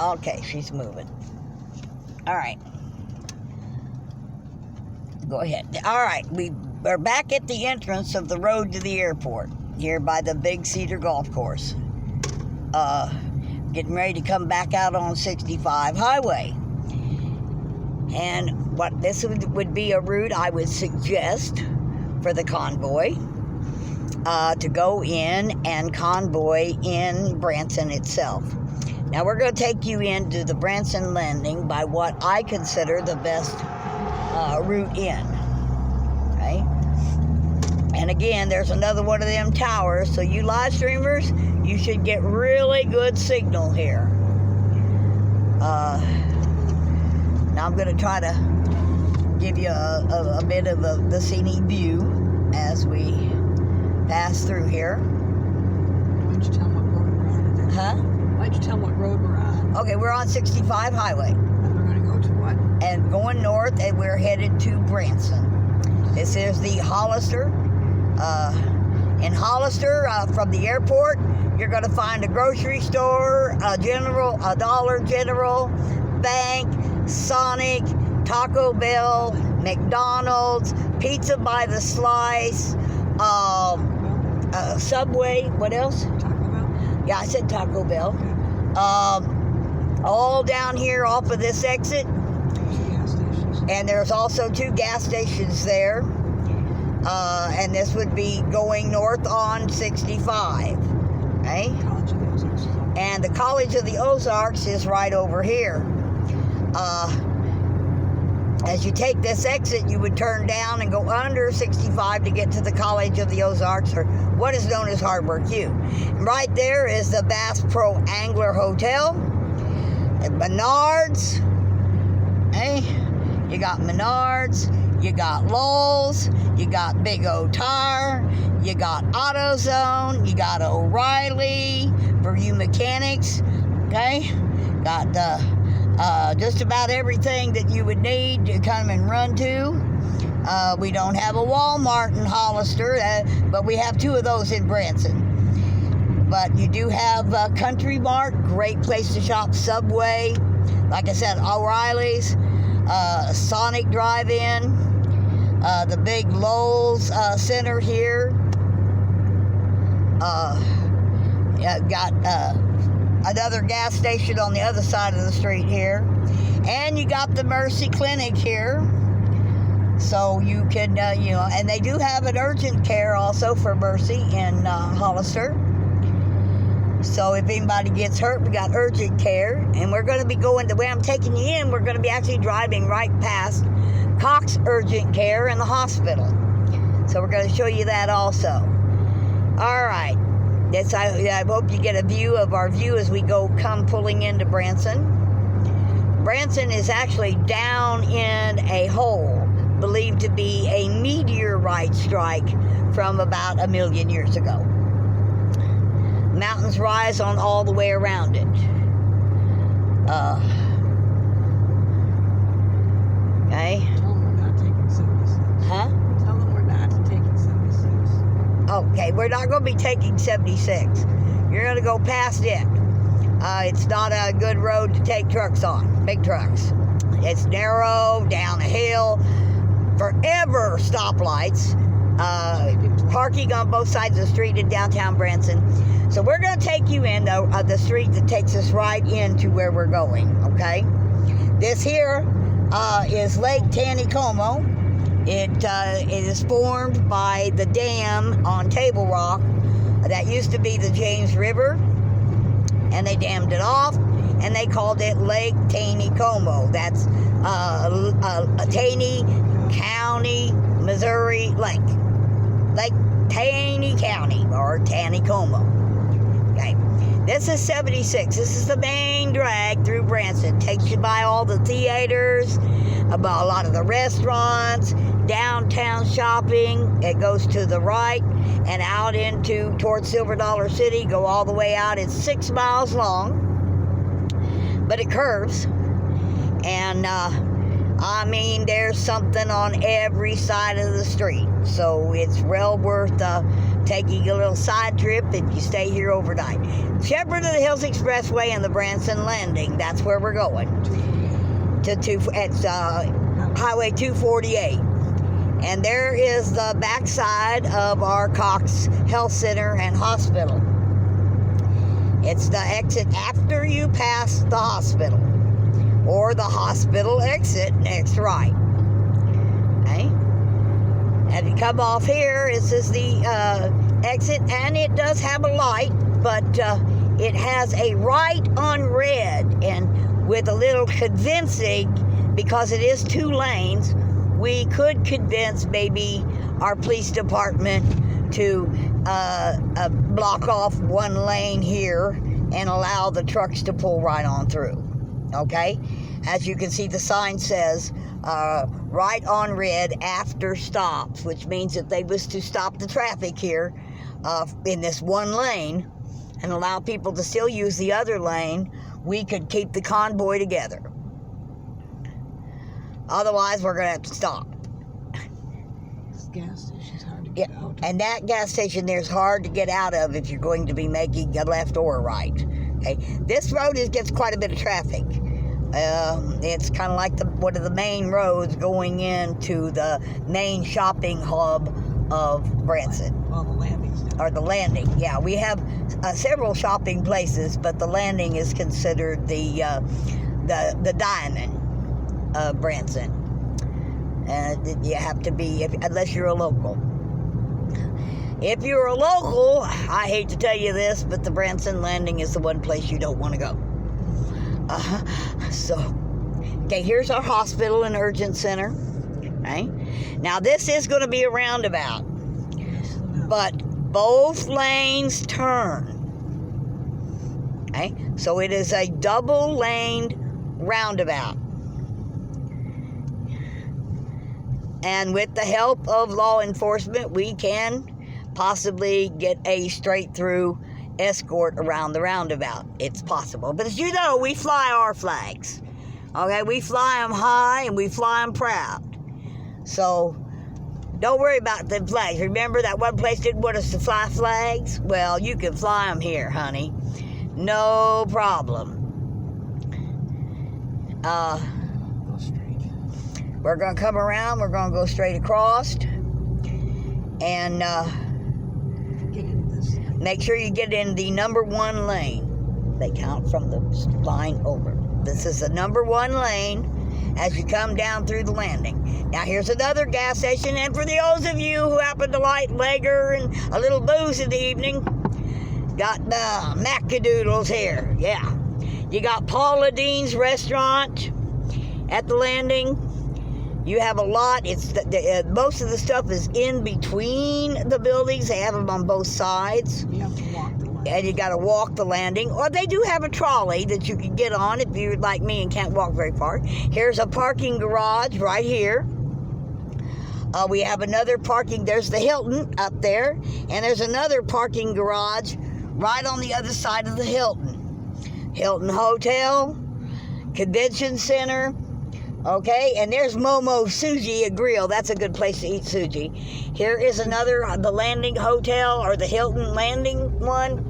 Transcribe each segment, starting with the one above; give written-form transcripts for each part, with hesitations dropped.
Okay, she's moving. All right. Go ahead. All right, we're back at the entrance of the road to the airport, here by the Big Cedar Golf Course. Getting ready to come back out on 65 Highway. And what this would be a route I would suggest for the convoy, to go in and convoy in Branson itself. Now we're going to take you into the Branson Landing by what I consider the best route in. Okay? And again, there's another one of them towers, so you live streamers, you should get really good signal here. Now I'm going to try to give you a bit of the scenic view as we pass through here. Why don't you tell them what road we're on today? Huh? Why don't you tell them what road we're on? Okay, we're on 65 Highway. And we're going to go to what? And going north, and we're headed to Branson. This is the Hollister. In Hollister, from the airport, you're going to find a grocery store, a Dollar General, bank, Scenic, Taco Bell, McDonald's, Pizza by the Slice, Subway. What else? Taco Bell? Yeah, I said Taco Bell. All down here off of this exit. Gas stations. And there's also 2 gas stations there. And this would be going north on 65. Okay? College of the Ozarks. And the College of the Ozarks is right over here. As you take this exit, you would turn down and go under 65 to get to the College of the Ozarks, or what is known as Harbor Q. And right there is the Bass Pro Angler Hotel. And Menards. Hey, you got Menards. You got Lowell's. You got Big O Tire. You got AutoZone. You got O'Reilly for you mechanics. Okay, got just about everything that you would need to come and run to. We don't have a Walmart in Hollister, but we have 2 of those in Branson. But you do have Country Mart, great place to shop. Subway, like I said, O'Reilly's, Sonic Drive-In, the big Lowe's Center here. Got another gas station on the other side of the street here. And you got the Mercy Clinic here. So you can, and they do have an urgent care also for Mercy in Hollister. So if anybody gets hurt, we got urgent care. And we're going to be going, the way I'm taking you in, we're going to be actually driving right past Cox Urgent Care in the hospital. So we're going to show you that also. All right. Yes, I hope you get a view of our view as we come pulling into Branson. Branson is actually down in a hole believed to be a meteorite strike from about 1 million years ago. Mountains rise on all the way around it. Okay. Tell them we're not taking 76. Huh? Tell them we're not taking 76. Okay, we're not going to be taking 76. You're going to go past it. It's not a good road to take trucks on, big trucks. It's narrow, down a hill, forever stoplights, parking on both sides of the street in downtown Branson. So we're going to take you in the street that takes us right into where we're going, okay? This here is Lake Taneycomo. It is formed by the dam on Table Rock that used to be the James River, and they dammed it off, and they called it Lake Taneycomo. That's a Taney County, Missouri lake. Lake Taney County, or Taneycomo. Okay. This is 76. This is the main drag through Branson. Takes you by all the theaters, about a lot of the restaurants, downtown shopping. It goes to the right and out towards Silver Dollar City. Go all the way out. It's 6 miles long, but it curves. And I mean, there's something on every side of the street. So it's well worth taking a little side trip if you stay here overnight. Shepherd of the Hills Expressway and the Branson Landing. That's where we're going. It's Highway 248. And there is the backside of our Cox Health Center and Hospital. It's the exit after you pass the hospital, or the hospital exit next right. Okay? As you come off here, this is the exit, and it does have a light, but it has a right on red, and with a little convincing, because it is 2 lanes, we could convince maybe our police department to block off 1 lane here and allow the trucks to pull right on through. Okay? As you can see, the sign says right on red after stops, which means if they was to stop the traffic here in this 1 lane and allow people to still use the other lane, we could keep the convoy together. Otherwise, we're going to have to stop. This gas station's hard to get out. And that gas station there is hard to get out of if you're going to be making a left or a right. Okay, this road gets quite a bit of traffic. It's kind of like one of the main roads going into the main shopping hub of Branson. Well, the landing's down. Or the landing, yeah. We have several shopping places, but the landing is considered the diamond of Branson. And you have to be, unless you're a local. If you're a local, I hate to tell you this, but the Branson Landing is the one place you don't want to go. Okay, here's our hospital and urgent center. Okay? Now, this is going to be a roundabout, but both lanes turn. Okay? So it is a double-laned roundabout. And with the help of law enforcement, we can possibly get a straight-through escort around the roundabout. It's possible. But as you know, we fly our flags. Okay? We fly them high and we fly them proud. So don't worry about the flags. Remember that one place didn't want us to fly flags? Well, you can fly them here, honey. No problem. Go straight. We're going to come around. We're going to go straight across. And Get in this. make sure you get in the number 1 lane. They count from the line over. This is the number 1 lane as you come down through the landing. Now, here's another gas station. And for those of you who happen to like lager and a little booze in the evening, got the Macadoodles here. Yeah. You got Paula Dean's restaurant at the landing. You have a lot. It's most of the stuff is in between the buildings. They have them on both sides. You have to walk the line. And you got to walk the landing. Or they do have a trolley that you can get on if you're like me and can't walk very far. Here's a parking garage right here. We have another parking. There's the Hilton up there. And there's another parking garage right on the other side of the Hilton. Hilton Hotel, Convention Center. Okay, and there's Momo Suji, a grill. That's a good place to eat sushi. Here is another, the Landing Hotel, or the Hilton Landing one.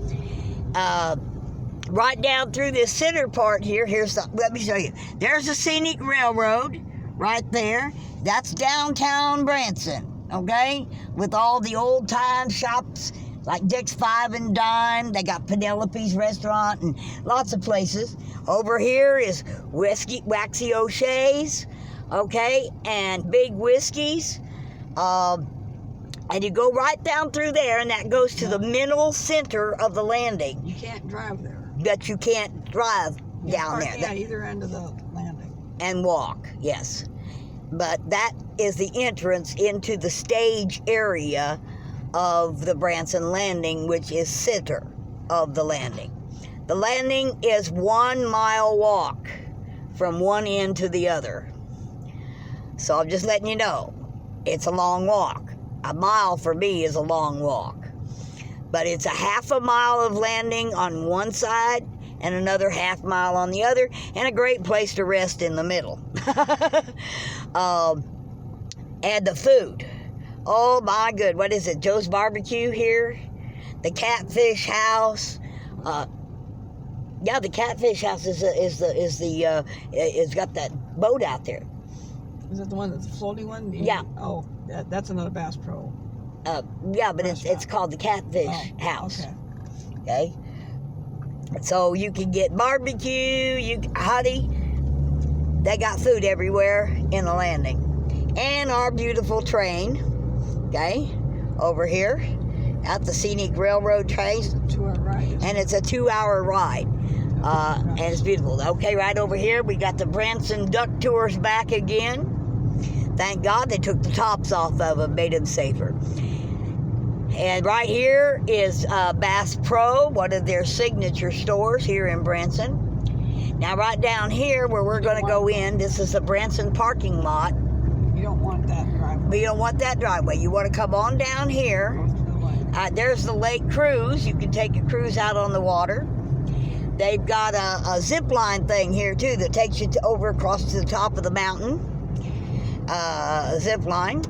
Right down through this center part here, let me show you. There's the Scenic Railroad right there. That's downtown Branson, okay? With all the old-time shops like Dick's Five and Dime. They got Penelope's Restaurant and lots of places. Over here is Waxy O'Shea's, okay, and Big Whiskey's. And you go right down through there, and that goes to the middle center of the landing. You can't drive there. That you can't drive down there. Yeah, either end of the landing. And walk, yes. But that is the entrance into the stage area of the Branson Landing, which is center of the landing. The landing is 1 mile walk from one end to the other. So I'm just letting you know, it's a long walk. A mile for me is a long walk. But it's a half a mile of landing on one side and another half mile on the other, and a great place to rest in the middle. And the food. Oh my good, what is it? Joe's Barbecue here, the Catfish House. Yeah, the Catfish House is got that boat out there. Is that the one that's the floating one? Yeah. Oh, that's another Bass Pro. Yeah, but it's called the Catfish House. Okay. So you can get barbecue, honey. They got food everywhere in the landing. And our beautiful train, okay, over here at the Scenic Railroad trains. 2-hour ride. And it's a 2-hour ride. And it's beautiful. Okay, right over here, we got the Branson Duck Tours back again. Thank God they took the tops off of them, made them safer. And right here is Bass Pro, one of their signature stores here in Branson. Now, right down here where we're going to go in, this is the Branson Parking Lot. You don't want that driveway. But you don't want that driveway. You want to come on down here. There's the lake cruise. You can take a cruise out on the water. They've got a zip line thing here, too, that takes you over across to the top of the mountain. Zip line.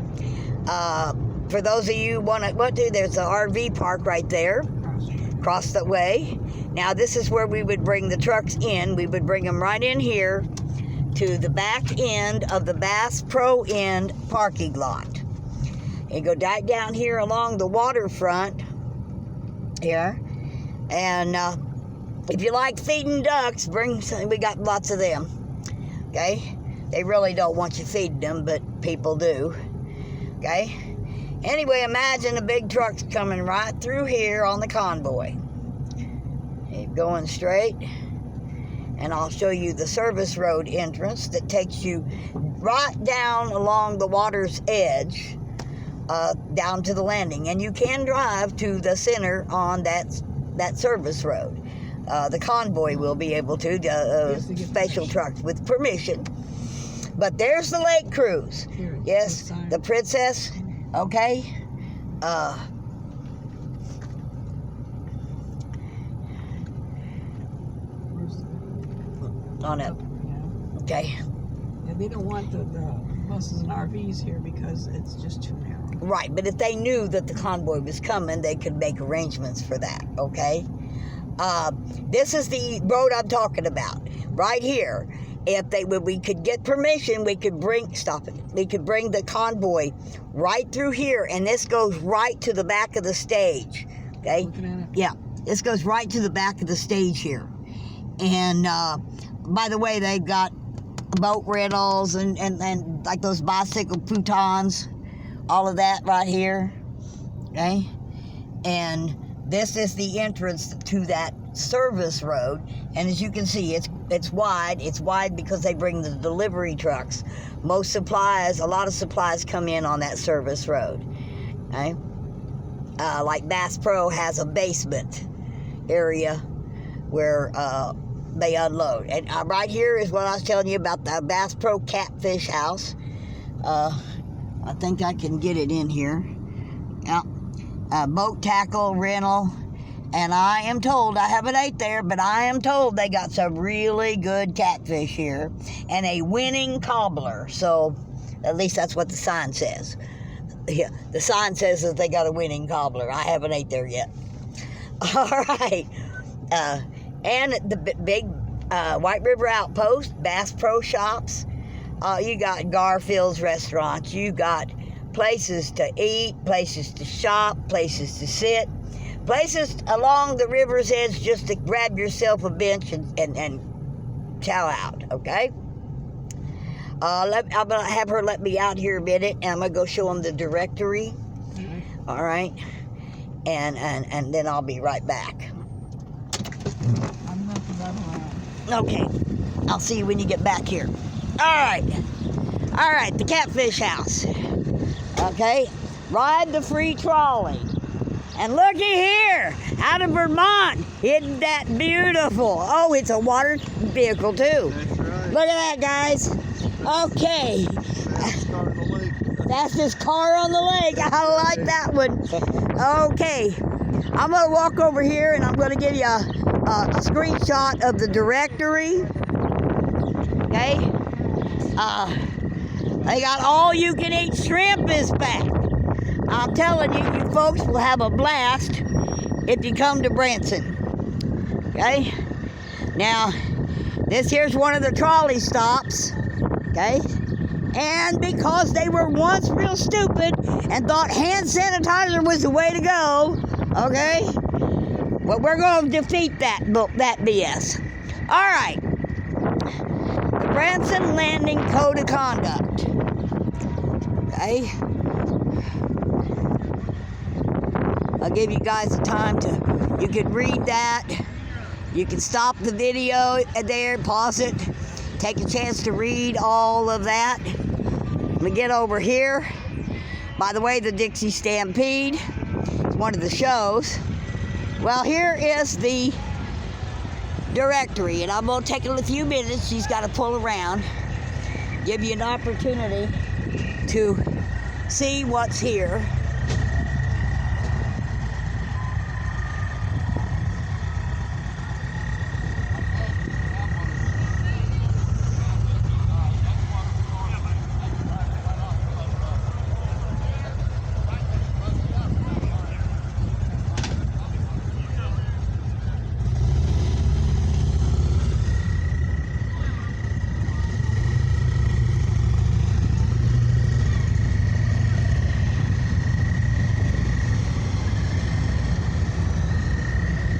For those of you who want to, there's an RV park right there. Across the way. Now, this is where we would bring the trucks in. We would bring them right in here to the back end of the Bass Pro End parking lot. And go right down here along the waterfront here. And if you like feeding ducks, bring some. We got lots of them. Okay? They really don't want you feeding them, but people do. Okay? Anyway, imagine a big truck's coming right through here on the convoy. Keep going straight. And I'll show you the service road entrance that takes you right down along the water's edge, down to the landing. And you can drive to the center on that service road. The convoy will be able to, special trucks with permission. But there's the lake cruise. Yes, the Princess, okay. On it. Okay. Yeah, they don't want the buses and RVs here because it's just too narrow. Right, but if they knew that the convoy was coming, they could make arrangements for that, okay? This is the road I'm talking about, right here. If we could get permission, we could bring the convoy right through here, and this goes right to the back of the stage, okay? Looking at it? Yeah, this goes right to the back of the stage here. And, by the way, they've got boat rentals and like those bicycle futons, all of that right here, okay? And this is the entrance to that service road, and as you can see, it's wide. It's wide because they bring the delivery trucks. A lot of supplies come in on that service road, okay? Like Bass Pro has a basement area where they unload. And right here is what I was telling you about the Bass Pro Catfish House. I think I can get it in here. Yeah. Boat tackle rental. And I am told, I haven't ate there, but I am told they got some really good catfish here. And a winning cobbler. So, at least that's what the sign says. Yeah, the sign says that they got a winning cobbler. I haven't ate there yet. All right. And the big White River Outpost, Bass Pro Shops. You got Garfield's restaurants. You got places to eat, places to shop, places to sit, places along the river's edge just to grab yourself a bench and chow out, okay? I'm going to have her let me out here a minute, and I'm going to go show them the directory. Mm-hmm. All right? And then I'll be right back. I'm not the around. Okay. I'll see you when you get back here. All right, the Catfish House. Okay? Ride the free trolley. And looky here, out of Vermont. Isn't that beautiful? Oh, it's a water vehicle, too. That's right. Look at that, guys. Okay. Fastest car on the lake. I like that one. Okay. I'm going to walk over here, and I'm going to give you screenshot of the directory. Okay? They got all you can eat shrimp is back. I'm telling you, you folks will have a blast if you come to Branson. Okay? Now, this here's one of the trolley stops. Okay? And because they were once real stupid and thought hand sanitizer was the way to go, okay? Well, we're going to defeat that BS. All right. The Branson Landing Code of Conduct. Okay? I'll give you guys the time to, you can read that. You can stop the video there, pause it, take a chance to read all of that. Let me get over here. By the way, the Dixie Stampede is one of the shows. Well, here is the directory, and I'm going to take a few minutes. She's got to pull around, give you an opportunity to see what's here.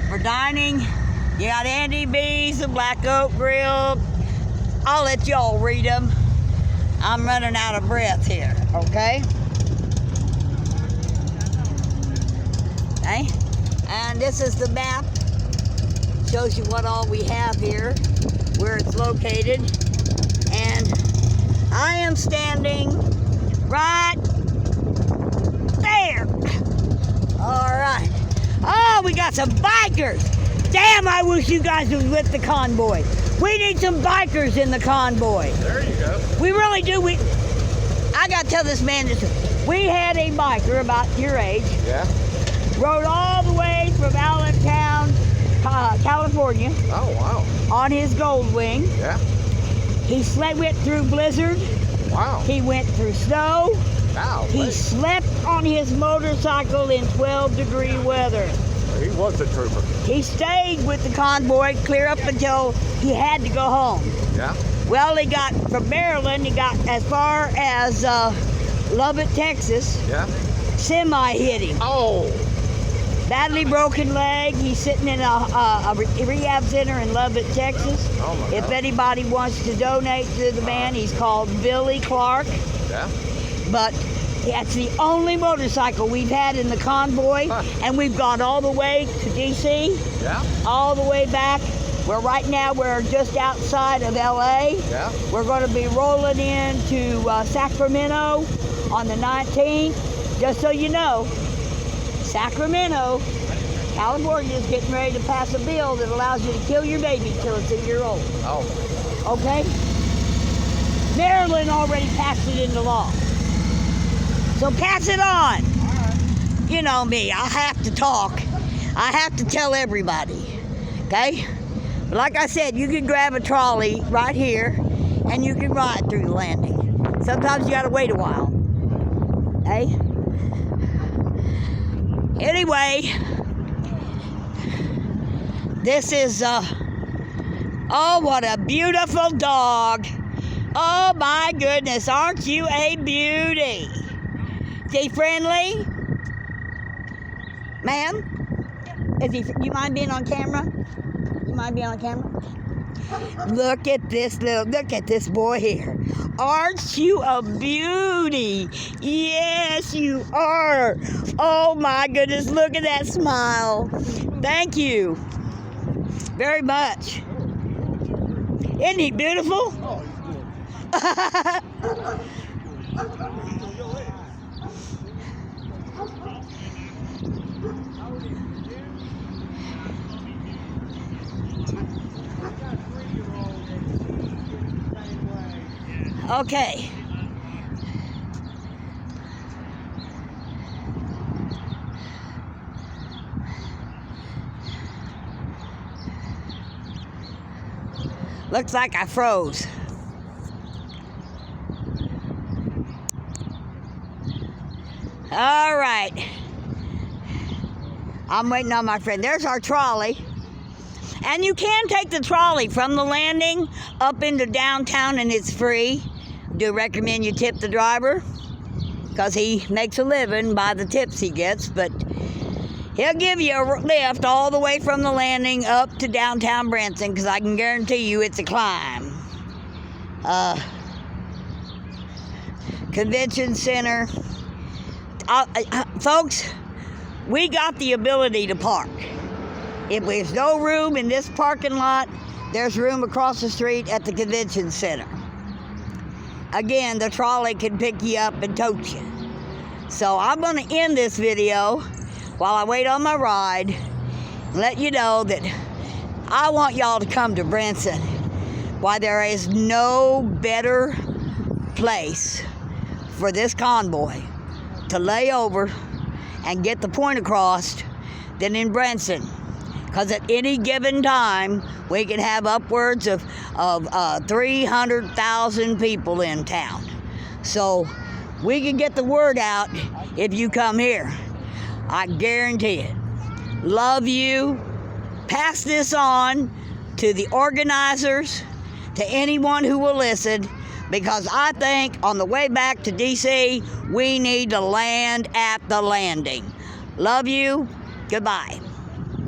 For dining, you got Andy B's, the Black Oak Grill. I'll let y'all read them. I'm running out of breath here, okay? Okay? And this is the map. Shows you what all we have here, where it's located. And I am standing right there. All right. Oh, we got some bikers. Damn, I wish you guys was with the convoy. We need some bikers in the convoy. There you go. We really do. I got to tell this man this. We had a biker about your age. Yeah. Rode all the way from Allentown, California. Oh, wow. On his Goldwing. Yeah. He went through blizzard. Wow. He went through snow. Wow. He slept on his motorcycle in 12-degree weather. He was a trooper. He stayed with the convoy clear up until he had to go home. Yeah. Well, he got from Maryland, he got as far as Lubbock, Texas. Yeah. Semi hit him. Oh. Badly broken leg. He's sitting in a rehab center in Lubbock, Texas. Oh my If God. anybody wants to donate to the man, he's called Billy Clark. Yeah. But that's the only motorcycle we've had in the convoy, and we've gone all the way to D.C., Yeah. all the way back. Right now we're just outside of L.A. Yeah. We're going to be rolling into Sacramento on the 19th. Just so you know, Sacramento, California is getting ready to pass a bill that allows you to kill your baby till it's a year old. Oh. Okay? Maryland already passed it into law. So pass it on. You know me, I have to talk. I have to tell everybody, okay? But like I said, you can grab a trolley right here and you can ride through the landing. Sometimes you gotta wait a while, okay? Anyway, this is, oh, what a beautiful dog. Oh my goodness, aren't you a beauty? Is he friendly? Ma'am? You mind being on camera? You mind being on camera? Look at this boy here. Aren't you a beauty? Yes, you are. Oh my goodness, look at that smile. Thank you very much. Isn't he beautiful? Okay. Looks like I froze. All right. I'm waiting on my friend. There's our trolley. And you can take the trolley from the landing up into downtown, and it's free. Do recommend you tip the driver, because he makes a living by the tips he gets, but he'll give you a lift all the way from the landing up to downtown Branson, because I can guarantee you it's a climb. Convention center. Folks, we got the ability to park. If there's no room in this parking lot, there's room across the street at the convention center. Again, the trolley can pick you up and tote you. So I'm going to end this video while I wait on my ride and let you know that I want y'all to come to Branson. Why, there is no better place for this convoy to lay over and get the point across than in Branson. Because at any given time, we can have upwards of 300,000 people in town. So we can get the word out if you come here. I guarantee it. Love you. Pass this on to the organizers, to anyone who will listen, because I think on the way back to D.C., we need to land at the landing. Love you. Goodbye.